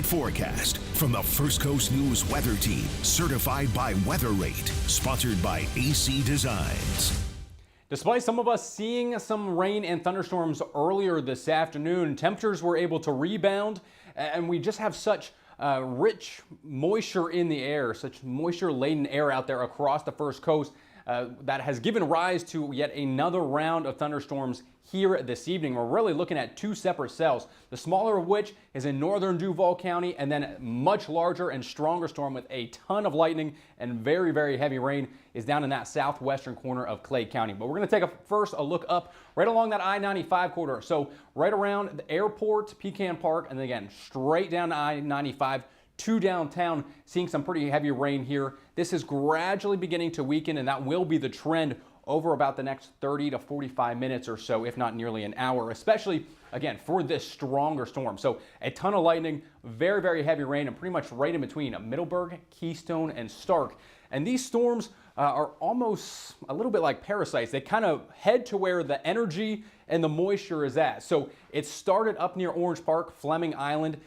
accurate forecast from the First Coast News Weather Team, certified by Weather Rate, sponsored by AC Designs. Despite some of us seeing some rain and thunderstorms earlier this afternoon, temperatures were able to rebound, and we just have such rich moisture in the air, such moisture-laden air out there across the First Coast that has given rise to yet another round of thunderstorms here this evening. We're really looking at two separate cells, the smaller of which is in northern Duval County, and then much larger and stronger storm with a ton of lightning and very, very heavy rain is down in that southwestern corner of Clay County. But we're going to take first a look up right along that I-95 corridor. So right around the airport, Pecan Park, and then again straight down to I-95 to downtown, seeing some pretty heavy rain here. This is gradually beginning to weaken, and that will be the trend over about the next 30 to 45 minutes or so, if not nearly an hour, especially, again, for this stronger storm. So a ton of lightning, very, very heavy rain, and pretty much right in between Middleburg, Keystone, and Stark. And these storms are almost a little bit like parasites. They kind of head to where the energy and the moisture is at. So it started up near Orange Park, Fleming Island,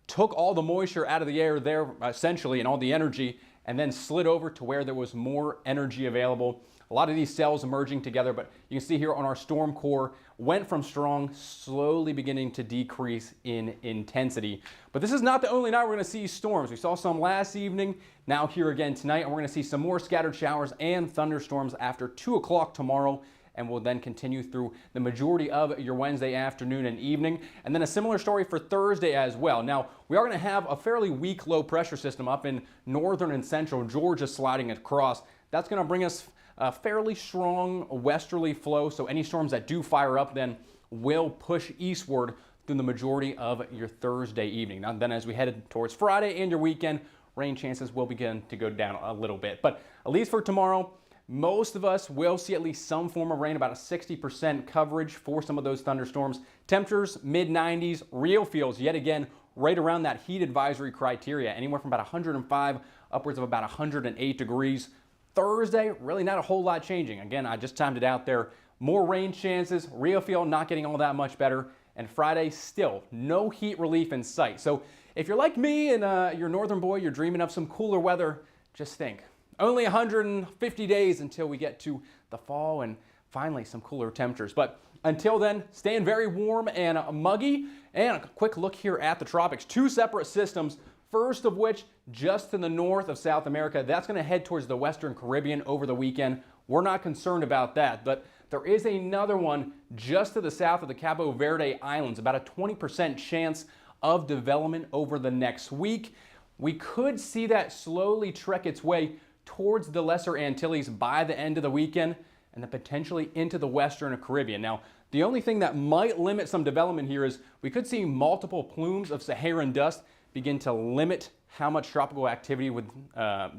took all the moisture out of the air there essentially and all the energy, and then slid over to where there was more energy available. A lot of these cells emerging together, but you can see here on our storm core, went from strong, slowly beginning to decrease in intensity. But this is not the only night we're going to see storms. We saw some last evening, now here again tonight, and we're going to see some more scattered showers and thunderstorms after 2 o'clock tomorrow, and will then continue through the majority of your Wednesday afternoon and evening. And then a similar story for Thursday as well. Now, we are going to have a fairly weak low pressure system up in northern and central Georgia sliding across. That's going to bring us a fairly strong westerly flow, so any storms that do fire up then will push eastward through the majority of your Thursday evening. Now, then as we head towards Friday and your weekend, rain chances will begin to go down a little bit. But at least for tomorrow, most of us will see at least some form of rain, about a 60% coverage for some of those thunderstorms. Temperatures, mid-90s, real feels yet again right around that heat advisory criteria, anywhere from about 105 upwards of about 108 degrees. Thursday, really not a whole lot changing. Again, I just timed it out there. More rain chances, real feel not getting all that much better. And Friday, still no heat relief in sight. So if you're like me and you're a northern boy, you're dreaming of some cooler weather, just think. Only 150 days until we get to the fall and finally some cooler temperatures. But until then, staying very warm and muggy. And a quick look here at the tropics. Two separate systems, first of which just to the north of South America. That's going to head towards the Western Caribbean over the weekend. We're not concerned about that, but there is another one just to the south of the Cabo Verde Islands, about a 20% chance of development over the next week. We could see that slowly trek its way towards the Lesser Antilles by the end of the weekend, and then potentially into the Western Caribbean. Now, the only thing that might limit some development here is we could see multiple plumes of Saharan dust begin to limit how much tropical activity would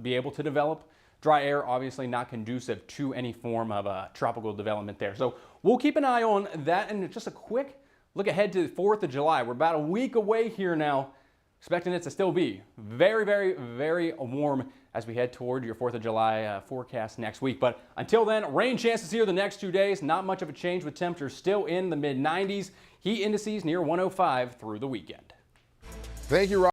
be able to develop. Dry air obviously not conducive to any form of tropical development there. So we'll keep an eye on that, and just a quick look ahead to the 4th of July. We're about a week away here now, expecting it to still be very, very, very warm as we head toward your 4th of July forecast next week. But until then, rain chances here the next 2 days. Not much of a change with temperatures still in the mid-90s. Heat indices near 105 through the weekend. Thank you, Rob.